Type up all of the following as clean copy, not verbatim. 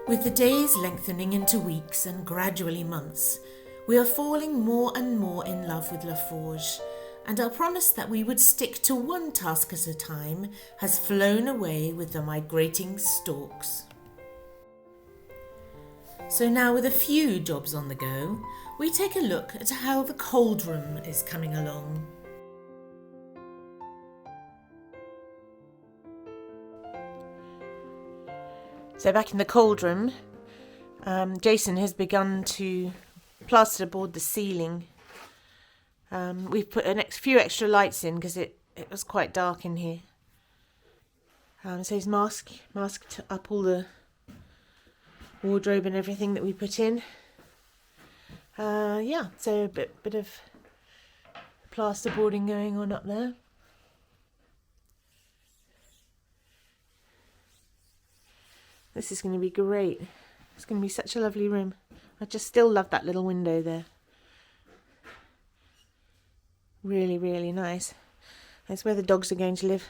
With the days lengthening into weeks and gradually months, we are falling more and more in love with La Forge, and our promise that we would stick to one task at a time has flown away with the migrating storks. So now, with a few jobs on the go, we take a look at how the cauldron is coming along. So back in the cauldron, Jason has begun to plasterboard the ceiling. We've put a few extra lights in because it was quite dark in here. So he's masked up all the wardrobe and everything that we put in. So a bit of plasterboarding going on up there. This is going to be great. It's going to be such a lovely room. I just still love that little window there. Really, really nice. That's where the dogs are going to live.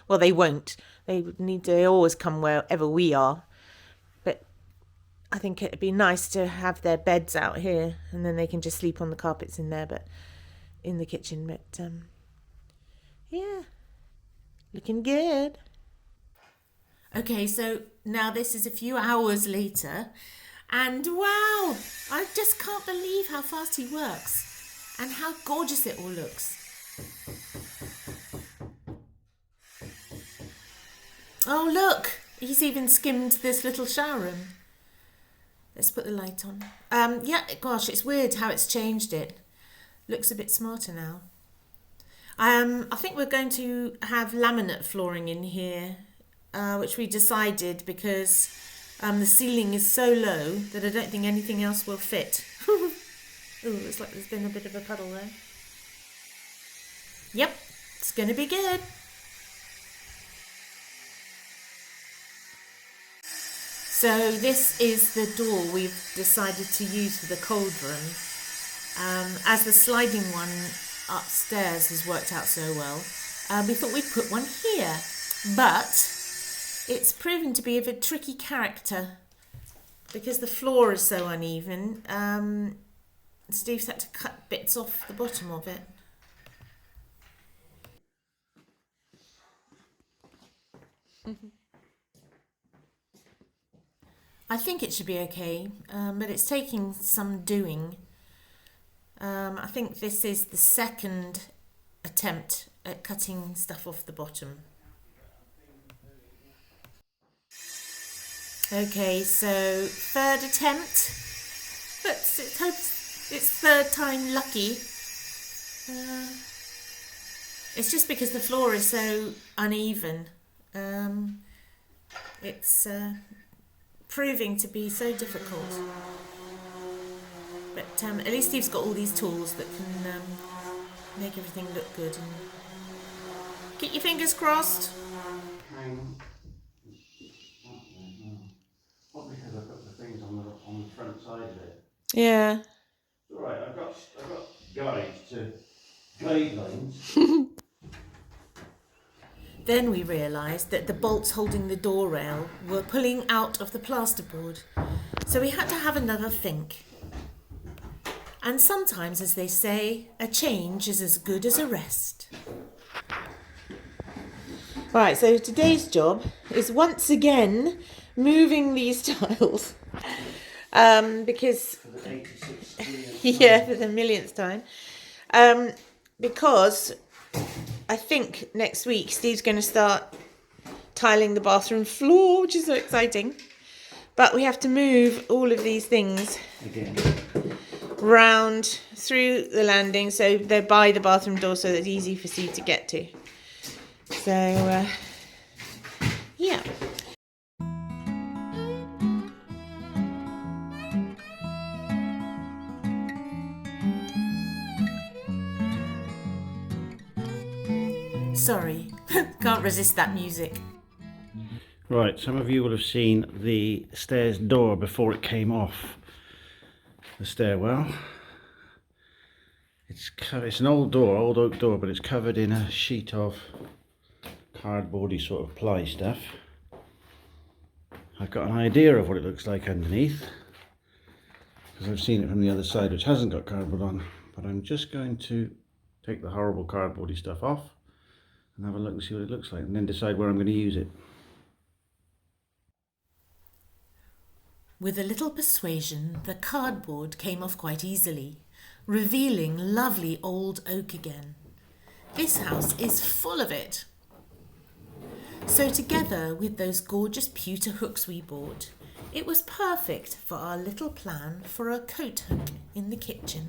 Well, they won't. They always come wherever we are. But I think it'd be nice to have their beds out here, and then they can just sleep on the carpets in there, but in the kitchen. But yeah, looking good. Okay, so now this is a few hours later, and wow, I just can't believe how fast he works and how gorgeous it all looks. Oh look, he's even skimmed this little shower room. Let's put the light on. Gosh, it's weird how it's changed it. Looks a bit smarter now. I think we're going to have laminate flooring in here. Which we decided because the ceiling is so low that I don't think anything else will fit. Ooh, looks like there's been a bit of a puddle there. Yep, it's going to be good. So this is the door we've decided to use for the cauldron. As the sliding one upstairs has worked out so well, we thought we'd put one here. But it's proven to be of a tricky character because the floor is so uneven. Steve's had to cut bits off the bottom of it. I think it should be okay, but it's taking some doing. I think this is the second attempt at cutting stuff off the bottom. Okay, so third attempt. Let's hope it's third time lucky. It's just because the floor is so uneven. It's proving to be so difficult. But at least Steve's got all these tools that can make everything look good. And keep your fingers crossed. Because I've got the things on the front side of it. Yeah. All right, I've got guides to guidelines. Then we realised that the bolts holding the door rail were pulling out of the plasterboard, so we had to have another think. And sometimes, as they say, a change is as good as a rest. Right, so today's job is once again moving these tiles. Because For the 86th yeah, for the millionth time. Because I think next week Steve's going to start tiling the bathroom floor, which is so exciting. But we have to move all of these things again round through the landing, so they're by the bathroom door, so that it's easy for Steve to get to. So, yeah. Sorry, can't resist that music. Right, some of you will have seen the stairs door before it came off the stairwell. It's an old oak door, but it's covered in a sheet of cardboardy sort of ply stuff. I've got an idea of what it looks like underneath, because I've seen it from the other side, which hasn't got cardboard on. But I'm just going to take the horrible cardboardy stuff off and have a look and see what it looks like, and then decide where I'm going to use it. With a little persuasion, the cardboard came off quite easily, revealing lovely old oak again. This house is full of it. So together with those gorgeous pewter hooks we bought, it was perfect for our little plan for a coat hook in the kitchen.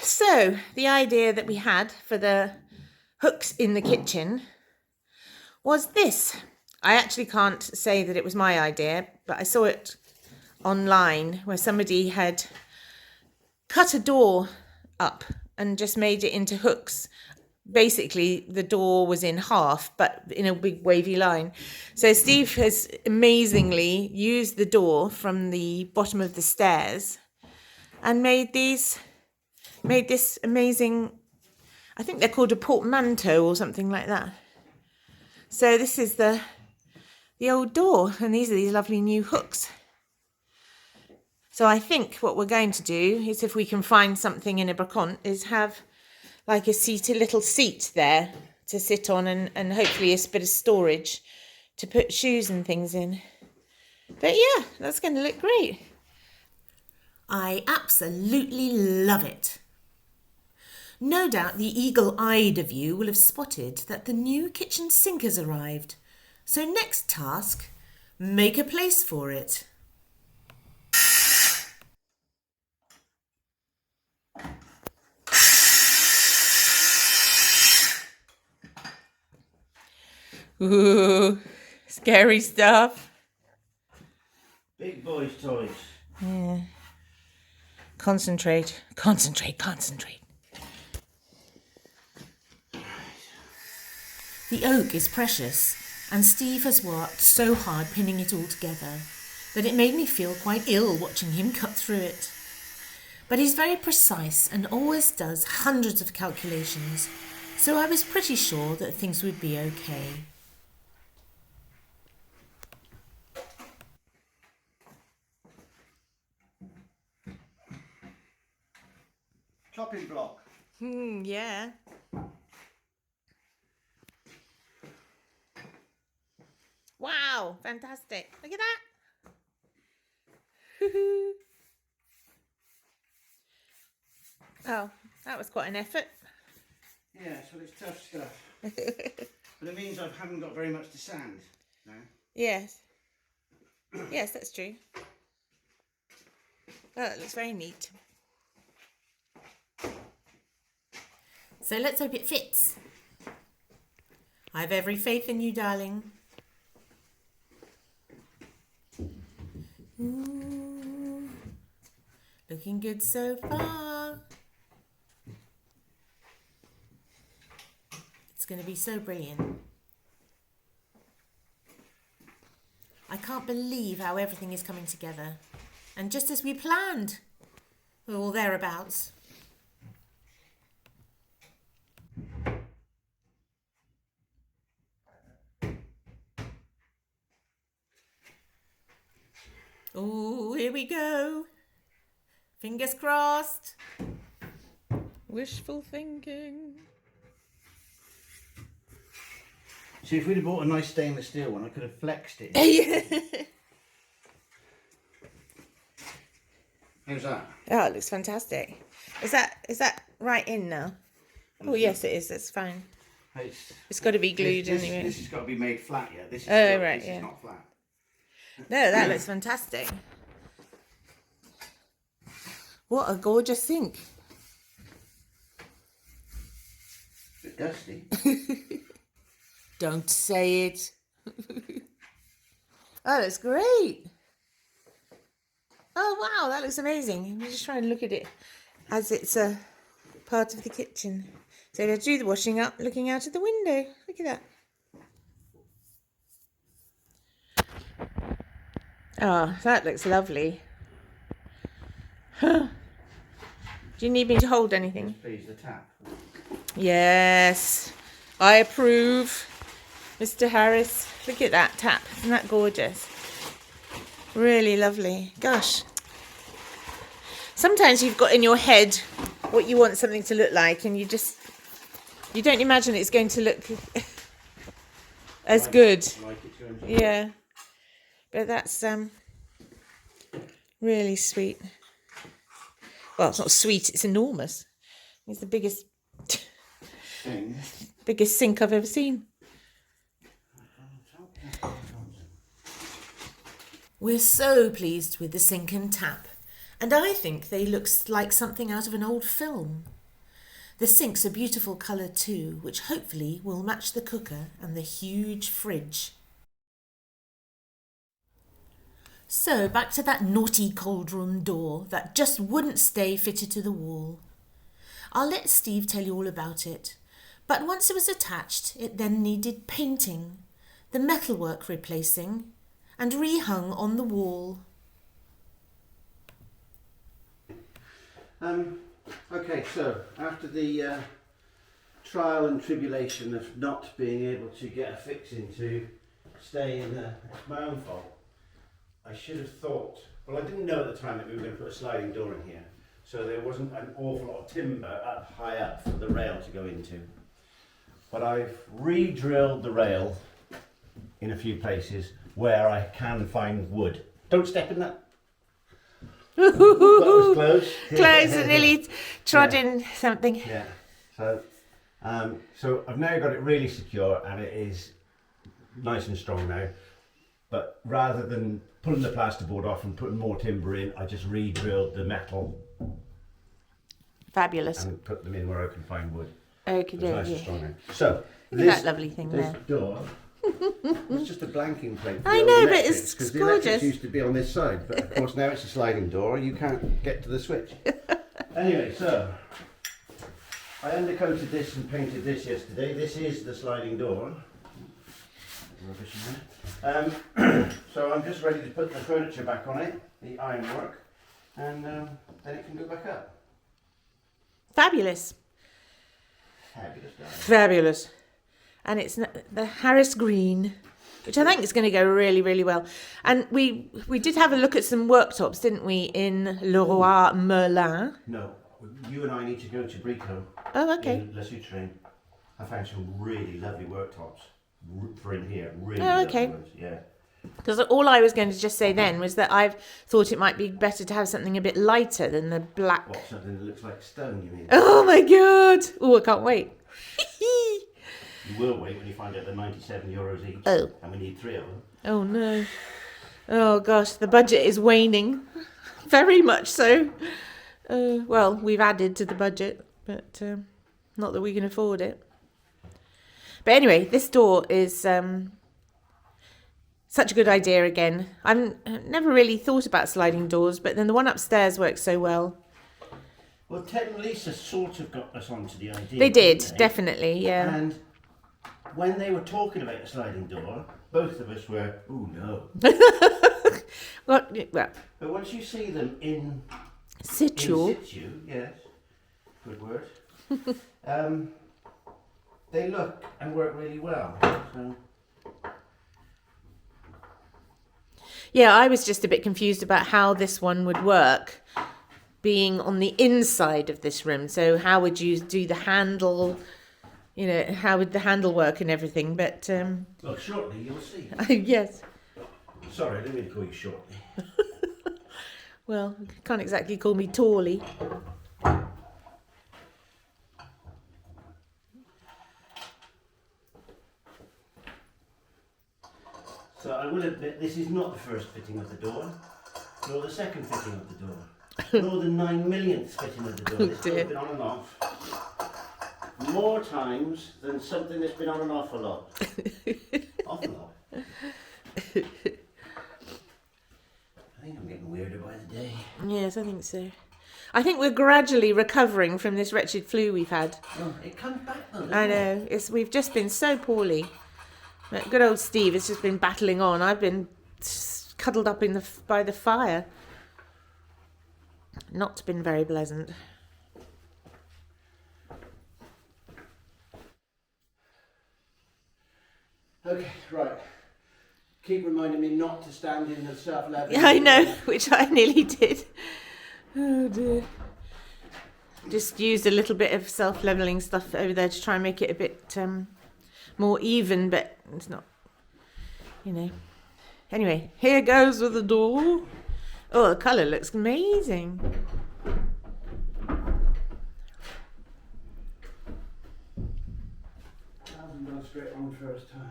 So the idea that we had for the hooks in the kitchen was this. I actually can't say that it was my idea, but I saw it online where somebody had cut a door up and just made it into hooks. Basically, the door was in half, but in a big wavy line. So Steve has amazingly used the door from the bottom of the stairs and made this amazing, I think they're called a portmanteau or something like that. So this is the old door, and these are these lovely new hooks. So I think what we're going to do is, if we can find something in a brocante, is have like a little seat there to sit on, and hopefully a bit of storage to put shoes and things in. But yeah, that's going to look great. I absolutely love it. No doubt the eagle-eyed of you will have spotted that the new kitchen sink has arrived. So next task, make a place for it. Ooh, scary stuff. Big boys' toys. Yeah. Concentrate. The oak is precious, and Steve has worked so hard pinning it all together that it made me feel quite ill watching him cut through it. But he's very precise and always does hundreds of calculations, so I was pretty sure that things would be okay. Chopping block. Yeah. Wow, fantastic. Look at that. Oh, that was quite an effort. Yeah, so it's tough stuff. But it means I haven't got very much to sand now. Yes. Yes, that's true. Oh, it looks very neat. So let's hope it fits. I have every faith in you, darling. Ooh, looking good so far. It's going to be so brilliant. I can't believe how everything is coming together. And just as we planned, or thereabouts. Oh, here we go. Fingers crossed. Wishful thinking. See, if we'd have bought a nice stainless steel one, I could have flexed it. How's that? Oh, it looks fantastic. Is that right in now? Oh, yes, it is. That's fine. It's got to be glued anyway. This has got to be made flat, yeah. This is right, this yeah. is not flat. No, that looks fantastic. What a gorgeous sink. Bit dusty. Don't say it. Oh, that's great. Oh, wow, that looks amazing. I'm just trying to look at it as it's a part of the kitchen. So let's do the washing up looking out of the window. Look at that. Oh, that looks lovely. Huh. Do you need me to hold anything? Yes, please, the tap. Yes, I approve. Mr. Harris, look at that tap. Isn't that gorgeous? Really lovely. Gosh. Sometimes you've got in your head what you want something to look like and you don't imagine it's going to look as good. Yeah. But that's really sweet. Well, it's not sweet, it's enormous. It's the biggest sink I've ever seen. We're so pleased with the sink and tap, and I think they look like something out of an old film. The sink's a beautiful colour too, which hopefully will match the cooker and the huge fridge. So back to that naughty cauldron door that just wouldn't stay fitted to the wall. I'll let Steve tell you all about it, but once it was attached, it then needed painting, the metalwork replacing, and rehung on the wall. Okay, so after the trial and tribulation of not being able to get a fixing to stay in it's my own fault. I should have thought, well, I didn't know at the time that we were going to put a sliding door in here, so there wasn't an awful lot of timber up high up for the rail to go into. But I've re-drilled the rail in a few places where I can find wood. Don't step in that. That was close. Close, and nearly trod in something. Yeah. So I've now got it really secure and it is nice and strong now. But rather than pulling the plasterboard off and putting more timber in, I just re-drilled the metal Fabulous. and put them in where I can find wood. Okay, It's nice and yeah. strong now. So Look at that lovely thing this there. door. It's just a blanking plate. For I the know, old but electrics, it's 'cause the gorgeous. electrics used to be on this side, but of course now it's a sliding door. You can't get to the switch. Anyway, so I undercoated this and painted this yesterday. This is the sliding door. Rubbish in there. So I'm just ready to put the furniture back on it, the ironwork, and then it can go back up. Fabulous. Fabulous, darling. Fabulous. And it's the Harris Green, which I think is going to go really, really well. And we did have a look at some worktops, didn't we, in Leroy Merlin? No, you and I need to go to Brico. Oh, okay. In La Sutraine. I found some really lovely worktops for in here. Really Oh, okay. lovely ones, yeah. Because all I was going to just say then was that I've thought it might be better to have something a bit lighter than the black. What, something that looks like stone, you mean? Oh my god! Oh, I can't wait. You will wait when you find out they're €97 each. Oh. And we need 3 of them. Oh no. Oh gosh, the budget is waning. Very much so. Well, we've added to the budget, but not that we can afford it. But anyway, this door is such a good idea again. I've never really thought about sliding doors, but then the one upstairs works so well. Well, Ted and Lisa sort of got us onto the idea. They did, didn't they? definitely, yeah. And when they were talking about a sliding door, both of us were, oh no. Well, But once you see them in situ. situ, yes, good word, they look and work really well. So. Yeah, I was just a bit confused about how this one would work, being on the inside of this room. So how would you do the handle? You know, how would the handle work and everything? But Well, shortly you'll see. yes. Sorry, I didn't mean to call you shortly. Well, you can't exactly call me tally. So I will admit, this is not the first fitting of the door, nor the second fitting of the door, nor the 9 millionth fitting of the door. This dear. has been on and off more times than something that's been on and off a lot. Awful lot. I think I'm getting weirder by the day. Yes, I think so. I think we're gradually recovering from this wretched flu we've had. Oh, it comes back though. I know. We've just been so poorly. But good old Steve has just been battling on. I've been cuddled up by the fire. Not been very pleasant. Okay, right. Keep reminding me not to stand in the self-leveling. Yeah, I know, which I nearly did. Oh dear. Just used a little bit of self-leveling stuff over there to try and make it a bit more even, but it's not, you know. Anyway, here goes with the door. Oh, the colour looks amazing. Hasn't gone straight on first time.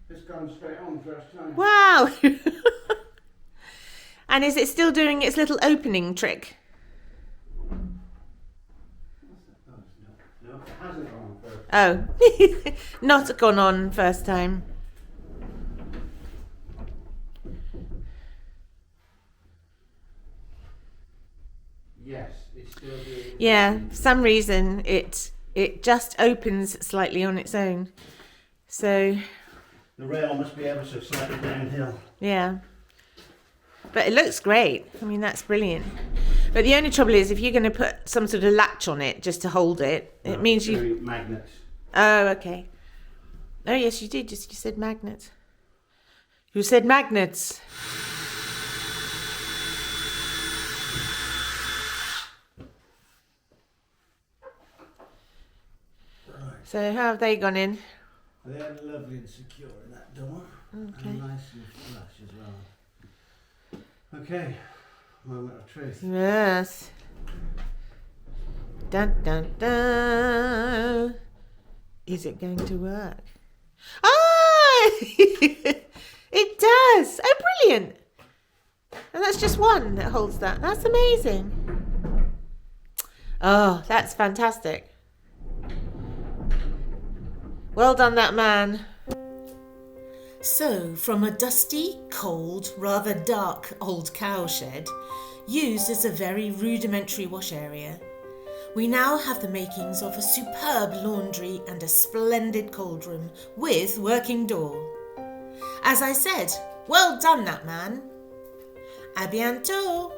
It's gone straight on first time. Wow! And is it still doing its little opening trick? No, it hasn't gone on first. Oh, not gone on first time. Yes, it's still doing. Yeah, for some reason it just opens slightly on its own. So The rail must be ever so slightly downhill. yeah, but it looks great. I mean, that's brilliant. But the only trouble is if you're going to put some sort of latch on it just to hold it, it means you. Doing magnets. Oh, okay. Oh yes, you did. Just you said magnets. You said magnets. Right. So how have they gone in? They are lovely and secure in that door. Okay. And nice and flush as well. Okay. Moment of truth. Yes. Dun dun dun. Is it going to work? Oh! It does. Oh, brilliant. And that's just one that holds that. That's amazing. Oh, that's fantastic. Well done, that man. So, from a dusty, cold, rather dark old cowshed, used as a very rudimentary wash area, we now have the makings of a superb laundry and a splendid cauldron with working door. As I said, well done, that man. À bientôt!